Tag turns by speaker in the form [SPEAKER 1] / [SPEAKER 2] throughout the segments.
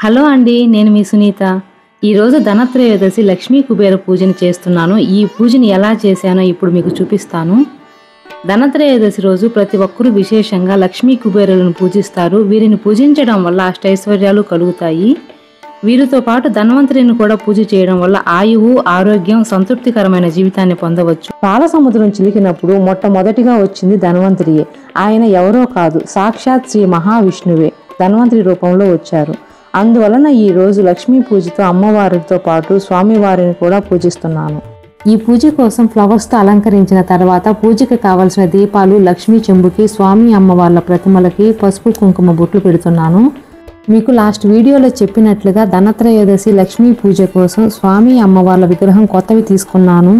[SPEAKER 1] Hello అండి, నేను మీ సునీత. ఈరోజు ధనత్రయోదశి లక్ష్మీ కుబేర పూజను చేస్తున్నాను. ఈ పూజని ఎలా చేశానో ఇప్పుడు మీకు చూపిస్తాను. ధనత్రయోదశి రోజు ప్రతి ఒక్కరూ విశేషంగా లక్ష్మీ కుబేరులను పూజిస్తారు. వీరిని పూజించడం వల్ల అష్టైశ్వర్యాలు కలుగుతాయి. వీరితో పాటు ధన్వంతరిని కూడా పూజ చేయడం వల్ల ఆయువు, ఆరోగ్యం, సంతృప్తికరమైన జీవితాన్ని పొందవచ్చు. పాల సముద్రం చిలికినప్పుడు మొట్టమొదటిగా వచ్చింది ధన్వంతరియే. ఆయన ఎవరో కాదు, సాక్షాత్ శ్రీ మహావిష్ణువే ధన్వంతరి రూపంలో వచ్చారు. అందువలన ఈ రోజు లక్ష్మీ పూజతో అమ్మవారితో పాటు స్వామివారిని కూడా పూజిస్తున్నాను. ఈ పూజ కోసం ఫ్లవర్స్తో అలంకరించిన తర్వాత పూజకి కావలసిన దీపాలు, లక్ష్మీ చెంబుకి, స్వామి అమ్మవార్ల ప్రతిమలకి పసుపు కుంకుమ బొట్లు పెడుతున్నాను. మీకు లాస్ట్ వీడియోలో చెప్పినట్లుగా ధనత్రయోదశి లక్ష్మీ పూజ కోసం స్వామి అమ్మవార్ల విగ్రహం కొత్తవి తీసుకున్నాను.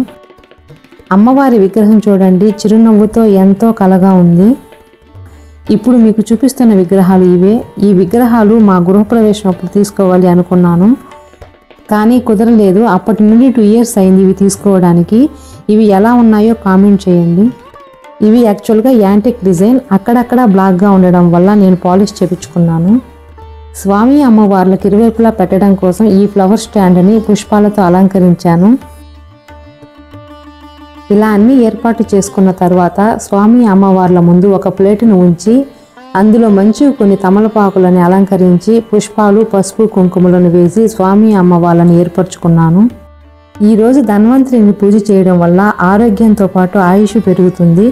[SPEAKER 1] అమ్మవారి విగ్రహం చూడండి, చిరునవ్వుతో ఎంతో కలగా ఉంది. ఇప్పుడు మీకు చూపిస్తున్న విగ్రహాలు ఇవే. ఈ విగ్రహాలు మా గృహప్రవేశం అప్పుడు తీసుకోవాలి అనుకున్నాను, కానీ కుదరలేదు. అప్పటి నుండి 2 years అయింది ఇవి తీసుకోవడానికి. ఇవి ఎలా ఉన్నాయో కామెంట్ చేయండి. ఇవి యాక్చువల్గా యాంటిక్ డిజైన్, అక్కడక్కడ బ్లాక్గా ఉండడం వల్ల నేను పాలిష్ చేపించుకున్నాను. స్వామి అమ్మవార్లకు ఇరువైపులా పెట్టడం కోసం ఈ ఫ్లవర్ స్టాండ్ని పుష్పాలతో అలంకరించాను. ఇలా అన్ని ఏర్పాటు చేసుకున్న తర్వాత స్వామి అమ్మవార్ల ముందు ఒక ప్లేటును ఉంచి అందులో మంచి కొన్ని తమలపాకులని అలంకరించి పుష్పాలు, పసుపు, కుంకుమలను వేసి స్వామి అమ్మవార్లను ఏర్పరచుకున్నాను. ఈరోజు ధన్వంతరిని పూజ చేయడం వల్ల ఆరోగ్యంతో పాటు ఆయుష్ పెరుగుతుంది.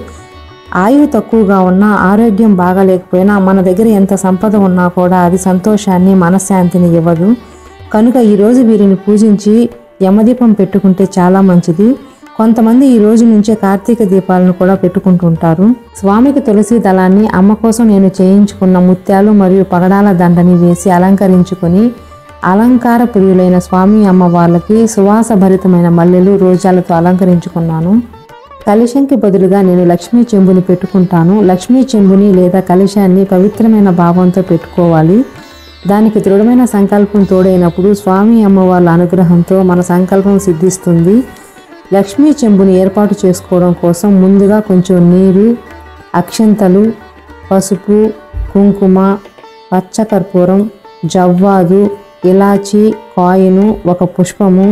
[SPEAKER 1] ఆయువు తక్కువగా ఉన్నా, ఆరోగ్యం బాగాలేకపోయినా మన దగ్గర ఎంత సంపద ఉన్నా కూడా అది సంతోషాన్ని, మనశ్శాంతిని ఇవ్వదు. కనుక ఈరోజు వీరిని పూజించి యమదీపం పెట్టుకుంటే చాలా మంచిది. కొంతమంది ఈ రోజు నుంచే కార్తీక దీపాలను కూడా పెట్టుకుంటుంటారు. స్వామికి తులసి దళాన్ని, అమ్మ కోసం నేను చేయించుకున్న ముత్యాలు మరియు పగడాల దండని వేసి అలంకరించుకొని అలంకార ప్రియులైన స్వామి అమ్మవార్లకి సువాసభరితమైన మల్లెలు, రోజాలతో అలంకరించుకున్నాను. కలశంకి బదులుగా నేను లక్ష్మీ చెంబుని పెట్టుకుంటాను. లక్ష్మీ చెంబుని లేదా కలశాన్ని పవిత్రమైన భావంతో పెట్టుకోవాలి. దానికి దృఢమైన సంకల్పం తోడైనప్పుడు స్వామి అమ్మవార్ల అనుగ్రహంతో మన సంకల్పం సిద్ధిస్తుంది. లక్ష్మీ చెంబుని ఏర్పాటు చేసుకోవడం కోసం ముందుగా కొంచెం నీరు, అక్షంతలు, పసుపు, కుంకుమ, పచ్చకర్పూరం, జవ్వాదు, ఇలాచి, కాయిను, ఒక పుష్పము,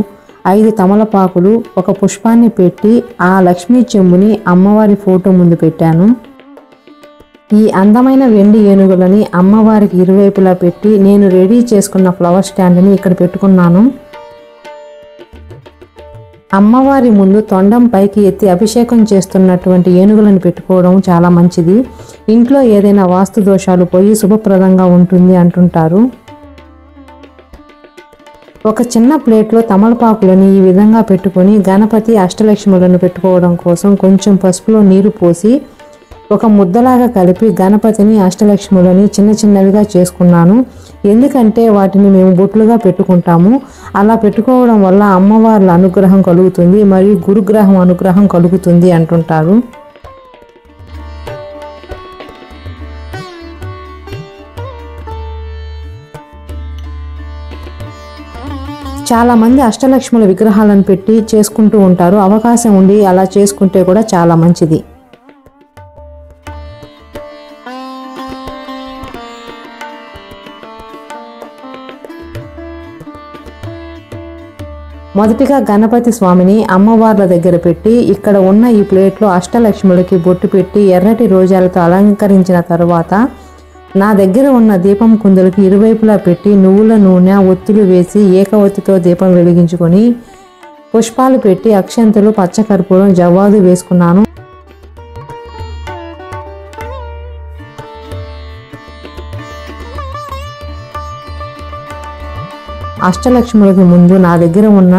[SPEAKER 1] 5 తమలపాకులు, ఒక పుష్పాన్ని పెట్టి ఆ లక్ష్మీ చెంబుని అమ్మవారి ఫోటో ముందు పెట్టాను. ఈ అందమైన వెండి ఏనుగులని అమ్మవారికి ఇరువైపులా పెట్టి నేను రెడీ చేసుకున్న ఫ్లవర్ స్టాండ్ని ఇక్కడ పెట్టుకున్నాను. అమ్మవారి ముందు తొండం పైకి ఎత్తి అభిషేకం చేస్తున్నటువంటి ఏనుగులను పెట్టుకోవడం చాలా మంచిది. ఇంట్లో ఏదైనా వాస్తు దోషాలు పోయి శుభప్రదంగా ఉంటుంది అంటుంటారు. ఒక చిన్న ప్లేట్లో తమలపాకులని ఈ విధంగా పెట్టుకొని గణపతి, అష్టలక్ష్ములను పెట్టుకోవడం కోసం కొంచెం పసుపులో నీరు పోసి ఒక ముద్దలాగా కలిపి గణపతిని, అష్టలక్ష్ములని చిన్న చిన్నవిగా చేసుకున్నాను. ఎందుకంటే వాటిని మేము బొట్లుగా పెట్టుకుంటాము. అలా పెట్టుకోవడం వల్ల అమ్మవార్ల అనుగ్రహం కలుగుతుంది మరియు గురుగ్రహం అనుగ్రహం కలుగుతుంది అంటుంటారు. చాలా మంది అష్టలక్ష్ముల విగ్రహాలను పెట్టి చేసుకుంటూ ఉంటారు. అవకాశం ఉండి అలా చేసుకుంటే కూడా చాలా మంచిది. మొదటిగా గణపతి స్వామిని అమ్మవార్ల దగ్గర పెట్టి ఇక్కడ ఉన్న ఈ ప్లేట్లో అష్టలక్ష్ములకి బొట్టు పెట్టి ఎర్రటి రోజాలతో అలంకరించిన తరువాత నా దగ్గర ఉన్న దీపం కుందులకి ఇరువైపులా పెట్టి నువ్వుల నూనె, ఒత్తులు వేసి ఏకవత్తితో దీపం వెలిగించుకొని పుష్పాలు పెట్టి అక్షంతలు, పచ్చకర్పూరం, జవ్వాదు వేసుకున్నాను. అష్టలక్ష్ములకి ముందు నా దగ్గర ఉన్న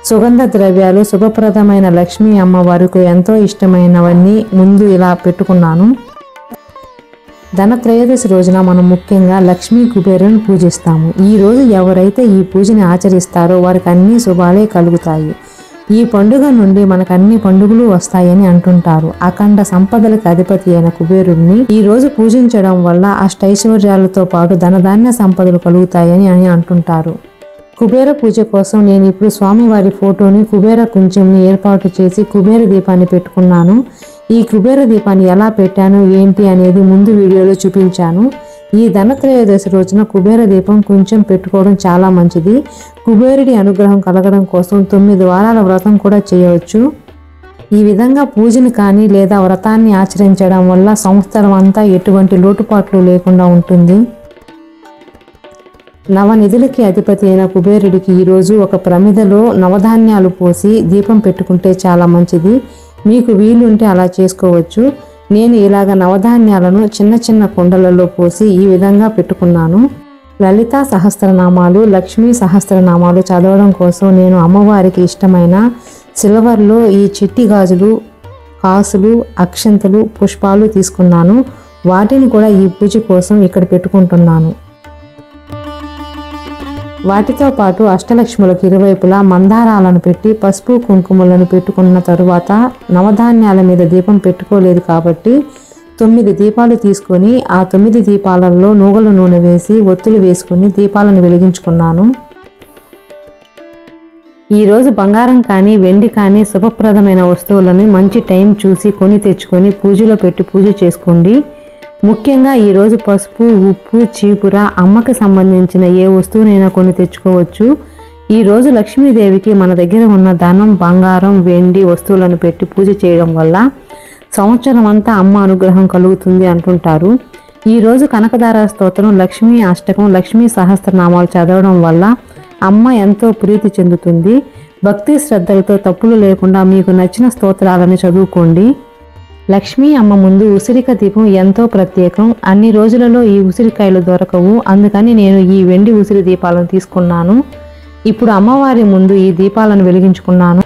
[SPEAKER 1] సుగంధ ద్రవ్యాలు, శుభప్రదమైన లక్ష్మీ అమ్మవారికి ఎంతో ఇష్టమైనవన్నీ ముందు ఇలా పెట్టుకున్నాను. ధనత్రయోదశి రోజున మనం ముఖ్యంగా లక్ష్మీ కుబేరుని పూజిస్తాము. ఈ రోజు ఎవరైతే ఈ పూజని ఆచరిస్తారో వారికి అన్ని శుభాలే కలుగుతాయి. ఈ పండుగ నుండి మనకు అన్ని పండుగలు వస్తాయని అంటుంటారు. అఖండ సంపదలకు అధిపతి అయిన కుబేరుడిని ఈ రోజు పూజించడం వల్ల అష్టైశ్వర్యాలతో పాటు ధనధాన్య సంపదలు కలుగుతాయని అంటుంటారు. కుబేర పూజ కోసం నేను ఇప్పుడు స్వామివారి ఫోటోని, కుబేర కుంచెంని ఏర్పాటు చేసి కుబేర దీపాన్ని పెట్టుకున్నాను. ఈ కుబేర దీపాన్ని ఎలా పెట్టాను ఏంటి అనేది ముందు వీడియోలో చూపించాను. ఈ ధనత్రయోదశి రోజున కుబేర దీపం కొంచెం పెట్టుకోవడం చాలా మంచిది. కుబేరుడి అనుగ్రహం కలగడం కోసం 9 వారాల వ్రతం కూడా చేయవచ్చు. ఈ విధంగా పూజను కానీ లేదా వ్రతాన్ని ఆచరించడం వల్ల సంవత్సరం అంతా ఎటువంటి లోటుపాట్లు లేకుండా ఉంటుంది. నవనిధులకి అధిపతి అయిన కుబేరుడికి ఈరోజు ఒక ప్రమిదలో నవధాన్యాలు పోసి దీపం పెట్టుకుంటే చాలా మంచిది. మీకు వీలుంటే అలా చేసుకోవచ్చు. నేను ఇలాగ నవధాన్యాలను చిన్న చిన్న కుండలలో పోసి ఈ విధంగా పెట్టుకున్నాను. లలితా సహస్రనామాలు, లక్ష్మీ సహస్రనామాలు చదవడం కోసం నేను అమ్మవారికి ఇష్టమైన సిల్వర్లో ఈ చిట్టి గాజులు, కాసులు, అక్షంతలు, పుష్పాలు తీసుకున్నాను. వాటిని కూడా ఈ పూజ కోసం ఇక్కడ పెట్టుకుంటున్నాను. వాటితో పాటు అష్టలక్ష్ములకు ఇరువైపులా మందారాలను పెట్టి పసుపు కుంకుమలను పెట్టుకున్న తరువాత నవధాన్యాల మీద దీపం పెట్టుకోలేదు కాబట్టి 9 దీపాలు తీసుకొని ఆ 9 దీపాలలో నూగల నూనె వేసి ఒత్తులు వేసుకుని దీపాలను వెలిగించుకున్నాను. ఈరోజు బంగారం కానీ వెండి కానీ శుభప్రదమైన వస్తువులను మంచి టైం చూసి కొని తెచ్చుకొని పూజలో పెట్టి పూజ చేసుకోండి. ముఖ్యంగా ఈరోజు పసుపు, ఉప్పు, చీపుర, అమ్మకి సంబంధించిన ఏ వస్తువునైనా కొని తెచ్చుకోవచ్చు. ఈరోజు లక్ష్మీదేవికి మన దగ్గర ఉన్న ధనం, బంగారం, వెండి వస్తువులను పెట్టి పూజ చేయడం వల్ల సంవత్సరం అంతా అమ్మ అనుగ్రహం కలుగుతుంది అంటుంటారు. ఈరోజు కనకదార స్తోత్రం, లక్ష్మీ అష్టకం, లక్ష్మీ సహస్రనామాలు చదవడం వల్ల అమ్మ ఎంతో ప్రీతి చెందుతుంది. భక్తి శ్రద్ధలతో తప్పులు లేకుండా మీకు నచ్చిన స్తోత్రాలను చదువుకోండి. లక్ష్మీ అమ్మ ముందు ఉసిరిక దీపం ఎంతో ప్రత్యేకం. అన్ని రోజులలో ఈ ఉసిరికాయలు దొరకవు, అందుకని నేను ఈ వెండి ఉసిరి దీపాలను తీసుకున్నాను. ఇప్పుడు అమ్మవారి ముందు ఈ దీపాలను వెలిగించుకున్నాను.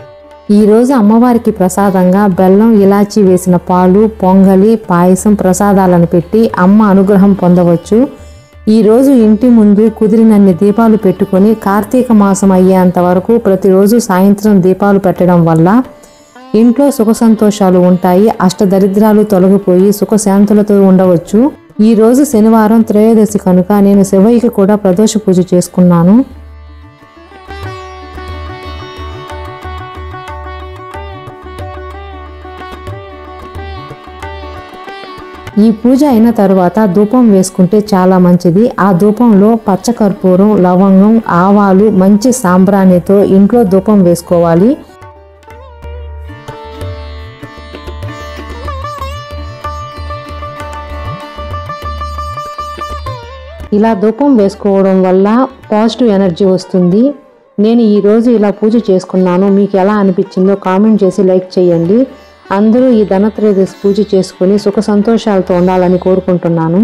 [SPEAKER 1] ఈరోజు అమ్మవారికి ప్రసాదంగా బెల్లం, ఇలాచీ వేసిన పాలు, పొంగలి, పాయసం ప్రసాదాలను పెట్టి అమ్మ అనుగ్రహం పొందవచ్చు. ఈరోజు ఇంటి ముందు కుదిరినన్ని దీపాలు పెట్టుకొని కార్తీక మాసం అయ్యేంత వరకు ప్రతిరోజు సాయంత్రం దీపాలు పెట్టడం వల్ల ఇంట్లో సుఖ సంతోషాలు ఉంటాయి. అష్టదరిద్రాలు తొలగిపోయి సుఖశాంతులతో ఉండవచ్చు. ఈరోజు శనివారం త్రయోదశి కనుక నేను శివయ్యకి కూడా ప్రదోష పూజ చేసుకున్నాను. ఈ పూజ అయిన తరువాత ధూపం వేసుకుంటే చాలా మంచిది. ఆ ధూపంలో పచ్చకర్పూరం, లవంగం, ఆవాలు, మంచి సాంబ్రాణితో ఇంట్లో ధూపం వేసుకోవాలి. ఇలా ధూపం వేసుకోవడం వల్ల పాజిటివ్ ఎనర్జీ వస్తుంది. నేను ఈరోజు ఇలా పూజ చేసుకున్నాను. మీకు ఎలా అనిపించిందో కామెంట్ చేసి లైక్ చేయండి. అందరూ ఈ ధనత్రయోదశి పూజ చేసుకుని సుఖ సంతోషాలతో ఉండాలని కోరుకుంటున్నాను.